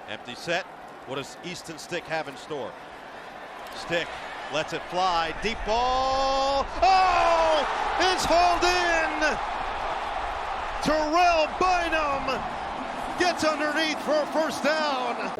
Empty set. What does Easton Stick have in store? Stick lets it fly. Deep ball. Oh! It's hauled in! Terrell Bynum gets underneath for a first down.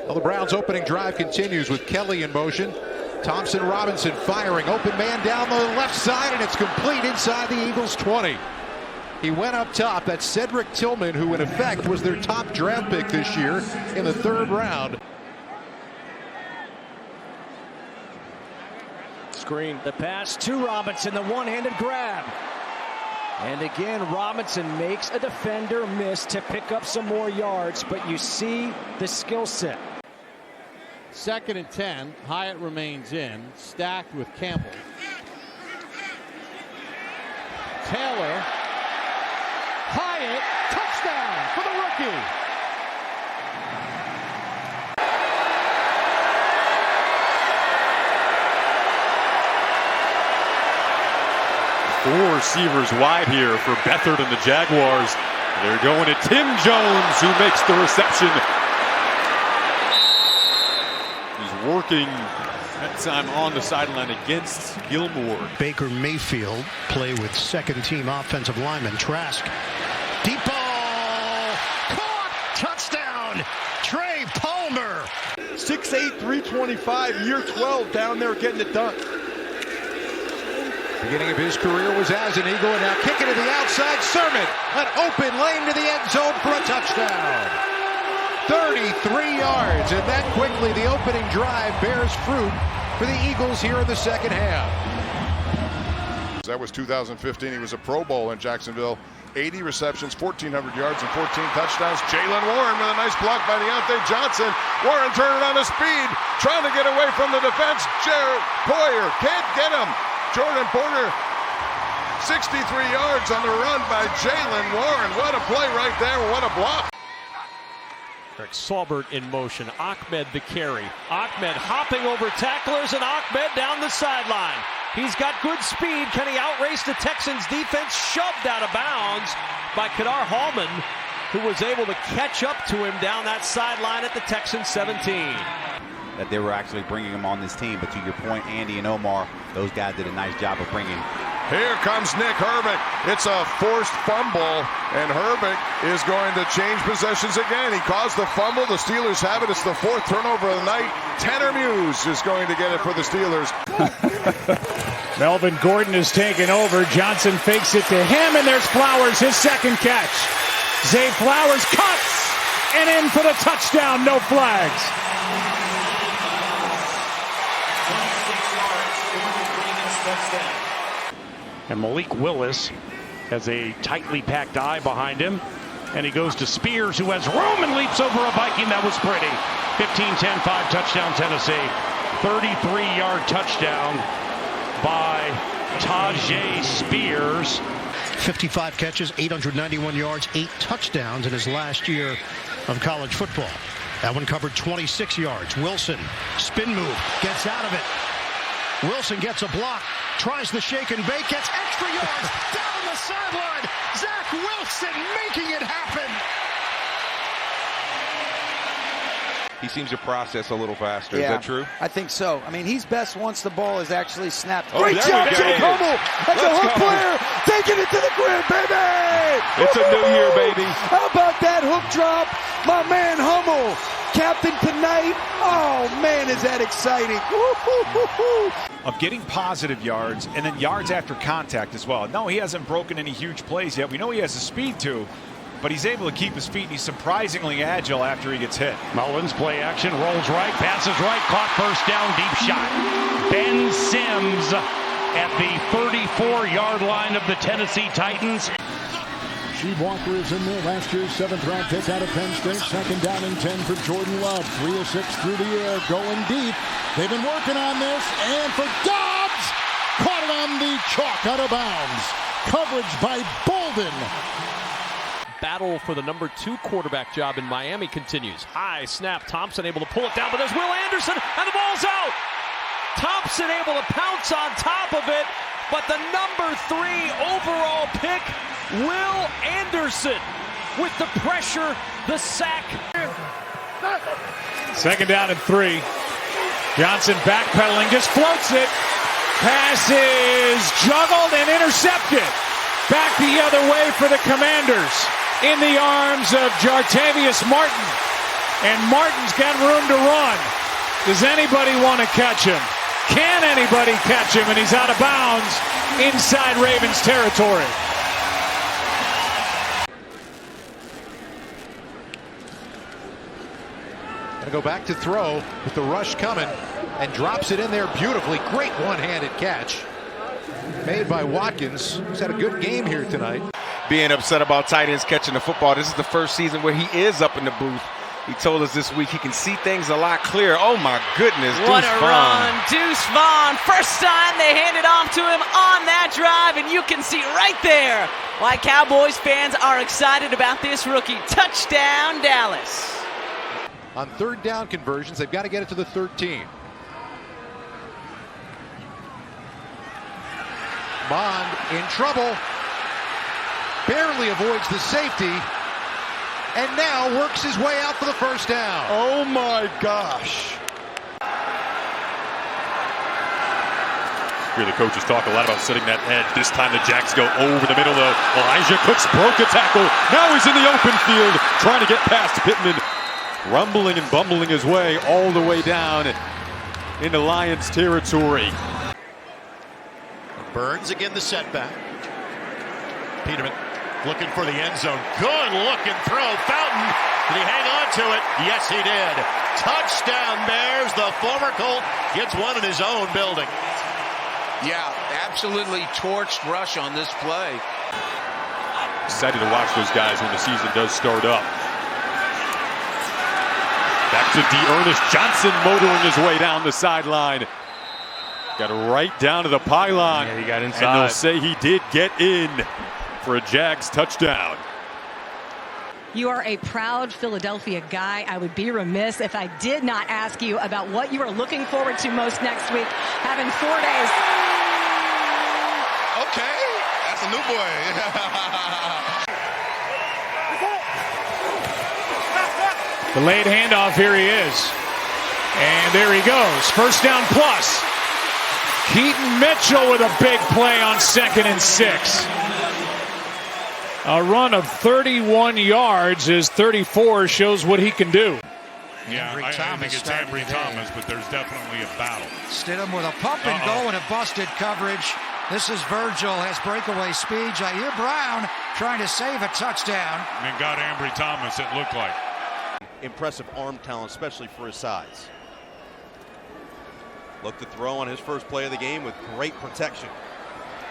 Well, the Browns' opening drive continues with Kelly in motion. Thompson Robinson firing. Open man down the left side, and it's complete inside the Eagles' 20. He went up top. That's Cedric Tillman, who in effect was their top draft pick this year in the 3rd round. Screen. The pass to Robinson, the one-handed grab. And again, Robinson makes a defender miss to pick up some more yards, but you see the skill set. 2nd and 10. Hyatt remains in, stacked with Campbell. Taylor. Hyatt, touchdown for the rookie. Four receivers wide here for Beathard and the Jaguars. They're going to Tim Jones, who makes the reception. He's working that time on the sideline against Gilmore. Baker Mayfield play with 2nd-team offensive lineman Trask. Deep ball, caught, touchdown, Trey Palmer. 6'8", 325, year 12 down there getting it done. Beginning of his career was as an Eagle, and now kicking to the outside. Sermon, an open lane to the end zone for a touchdown. 33 yards, and that quickly the opening drive bears fruit for the Eagles here in the 2nd half. That was 2015. He was a Pro Bowl in Jacksonville. 80 receptions, 1,400 yards, and 14 touchdowns. Jalen Warren with a nice block by Deontay Johnson. Warren turning on his speed, trying to get away from the defense. Jared Poyer can't get him. Jordan Porter, 63 yards on the run by Jalen Warren. What a play right there. What a block. Eric Saubert in motion. Ahmed the carry. Ahmed hopping over tacklers, and Ahmed down the sideline. He's got good speed. Can he outrace the Texans defense? Shoved out of bounds by Kadar Hallman, who was able to catch up to him down that sideline at the Texans 17. That they were actually bringing him on this team. But to your point, Andy and Omar, those guys did a nice job of bringing. Here comes Nick Herbig. It's a forced fumble, and Herbig is going to change possessions again. He caused the fumble. The Steelers have it. It's the 4th turnover of the night. Tanner Muse is going to get it for the Steelers. Melvin Gordon is taken over. Johnson fakes it to him, and there's Flowers, his 2nd catch. Zay Flowers cuts and in for the touchdown. No flags. And Malik Willis has a tightly packed eye behind him. And he goes to Spears, who has room and leaps over a Viking. That was pretty. 15-10-5 touchdown Tennessee. 33-yard touchdown by Tajay Spears. 55 catches, 891 yards, 8 touchdowns in his last year of college football. That one covered 26 yards. Wilson, spin move, gets out of it. Wilson gets a block, tries the shake and bake, gets extra yards down the sideline. Zach Wilson making it happen. He seems to process a little faster. Is that true? I think so. I mean, he's best once the ball is actually snapped. Oh, great job, Jake Hummel. That's a hook player. Taking it to the grid, baby. It's a new year, baby. How about that hook drop? My man Hummel, captain tonight. Oh, man, is that exciting. Of getting positive yards and then yards after contact as well. No, he hasn't broken any huge plays yet. We know he has the speed to, but he's able to keep his feet, and he's surprisingly agile after he gets hit. Mullins play action, rolls right, passes right, caught first down, deep shot. Ben Sims at the 34-yard line of the Tennessee Titans. Steve Walker is in there, last year's 7th-round pick out of Penn State. 2nd down and 10 for Jordan Love. 3 of 6 through the air, going deep. They've been working on this, and for Dobbs, caught it on the chalk, out of bounds. Coverage by Bolden. Battle for the number 2 quarterback job in Miami continues. High snap, Thompson able to pull it down, but there's Will Anderson, and the ball's out. Thompson able to pounce on top of it, but the number 3 overall pick, Will Anderson, with the pressure, the sack. Second down and 3. Johnson backpedaling, just floats it. Pass is juggled and intercepted. Back the other way for the Commanders. In the arms of Jartavius Martin. And Martin's got room to run. Does anybody want to catch him? Can anybody catch him? And he's out of bounds inside Ravens territory. Gonna go back to throw with the rush coming and drops it in there beautifully. Great one-handed catch made by Watkins. He's had a good game here tonight. Being upset about tight ends catching the football. This is the first season where he is up in the booth. He told us this week he can see things a lot clearer. Oh my goodness. What a run. Deuce Vaughn. First time they handed off to him on that drive, and you can see right there why Cowboys fans are excited about this rookie. Touchdown, Dallas. On third down conversions, they've got to get it to the 13. Bond in trouble. Barely avoids the safety. And now works his way out for the first down. Oh my gosh. Hear the coaches talk a lot about setting that edge. This time the Jacks go over the middle though. Elijah Cooks broke a tackle. Now he's in the open field trying to get past Pittman. Rumbling and bumbling his way all the way down into Lions territory. Burns again the setback. Peterman looking for the end zone. Good looking throw. Fountain. Did he hang on to it? Yes, he did. Touchdown Bears. The former Colt gets one in his own building. Yeah, absolutely torched rush on this play. Excited to watch those guys when the season does start up. Back to D'Ernest Johnson motoring his way down the sideline. Got right down to the pylon. Yeah, he got inside. And they'll say he did get in for a Jags touchdown. You are a proud Philadelphia guy. I would be remiss if I did not ask you about what you are looking forward to most next week. Having 4 days. Okay, that's a new boy. Delayed handoff, here he is. And there he goes. First down plus. Keaton Mitchell with a big play on 2nd and 6. A run of 31 yards. His 34 shows what he can do. Yeah, I think it's Ambry Thomas, but there's definitely a battle. Stidham with a pump and go and a busted coverage. This is Virgil, has breakaway speed. Jair Brown trying to save a touchdown. And got Ambry Thomas, it looked like. Impressive arm talent, especially for his size. Looked to throw on his first play of the game with great protection.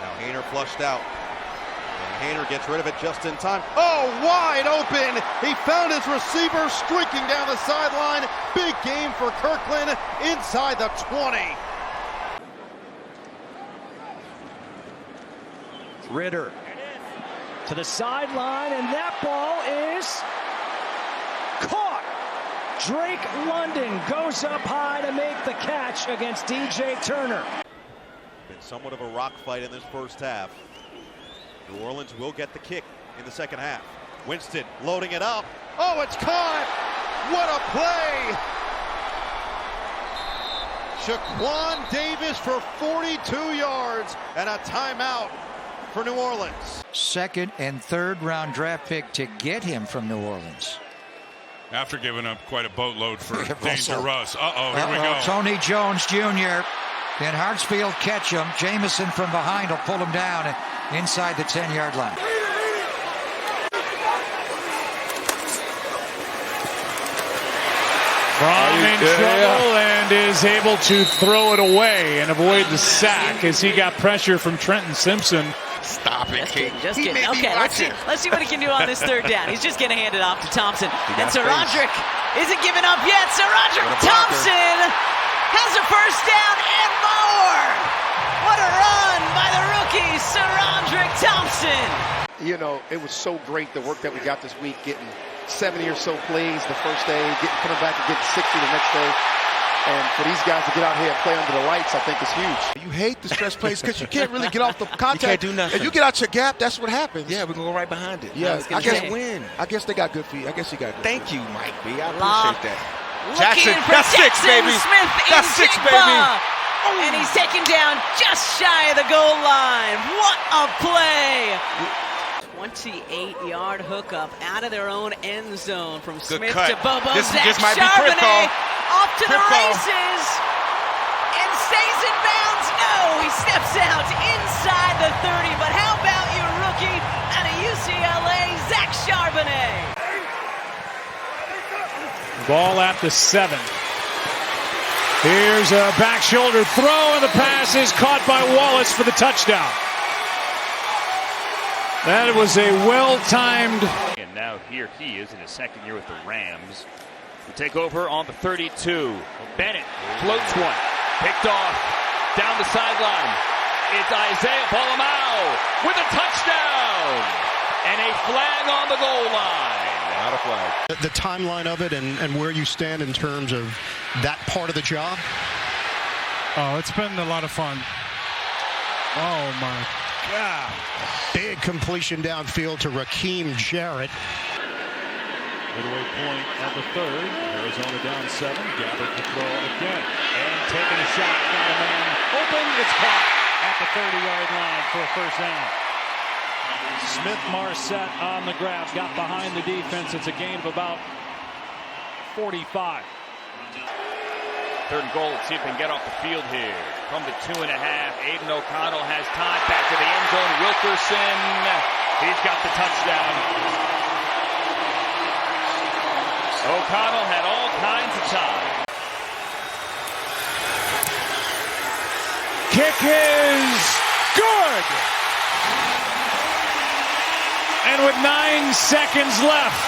Now Haener flushed out. And Haener gets rid of it just in time. Oh, wide open! He found his receiver streaking down the sideline. Big game for Kirkland inside the 20. Ritter to the sideline, and that ball is caught. Drake London goes up high to make the catch against DJ Turner. Been somewhat of a rock fight in this first half. New Orleans will get the kick in the second half. Winston loading it up. Oh, it's caught! What a play! Shaquan Davis for 42 yards and a timeout for New Orleans. Second and third round draft pick to get him from New Orleans. After giving up quite a boatload for Danger Russ. Here we go. Tony Jones Jr. Can Hartsfield catch him? Jamison from behind will pull him down inside the 10-yard line. From in trouble and is able to throw it away and avoid the sack as he got pressure from Trenton Simpson. Stop it, Kate. Just kidding. Okay, let's see what he can do on this third down. He's just going to hand it off to Thompson. And SaRodorick isn't giving up yet. SaRodorick Thompson has a first down and more. What a run by the rookie, SaRodorick Thompson. You know, it was so great the work that we got this week, getting 70 or so plays the first day, coming back and getting 60 the next day. And for these guys to get out here and play under the lights, I think is huge. You hate the stretch plays because you can't really get off the contact. You can't do nothing. If you get out your gap, that's what happens. Yeah, we're going to go right behind it. Yeah, I guess win. I guess they got good feet. I guess you got good Thank feet. you, Mike B. I appreciate that. Jackson, that's 6, baby. Smith That's 6, baby. And he's taken down just shy of the goal line. What a play. 28-yard hookup out of their own end zone from Smith to Bobo. This Zach might be critical. Off to the races and stays in bounds. No, he steps out inside the 30. But how about your rookie out of UCLA, Zach Charbonnet? Ball at the 7. Here's a back shoulder throw, and the pass is caught by Wallace for the touchdown. That was a well-timed. And now here he is in his second year with the Rams. We take over on the 32. Bennett floats one. Picked off. Down the sideline. It's Isaiah Polamau with a touchdown. And a flag on the goal line. Not a flag. The timeline of it and where you stand in terms of that part of the job? Oh, it's been a lot of fun. Oh, my God. Big completion downfield to Raheem Jarrett. Midway point of the 3rd. Arizona down 7. Gabbert to throw again. And taking a shot. Got a man open. It's caught at the 30-yard line for a first down. Smith Marset on the grab. Got behind the defense. It's a gain of about 45. 3rd and goal. Let's see if they can get off the field here. From the 2.5. Aiden O'Connell has time. Back to the end zone. Wilkerson. He's got the touchdown. O'Connell had all kinds of time. Kick is good. And with 9 seconds left,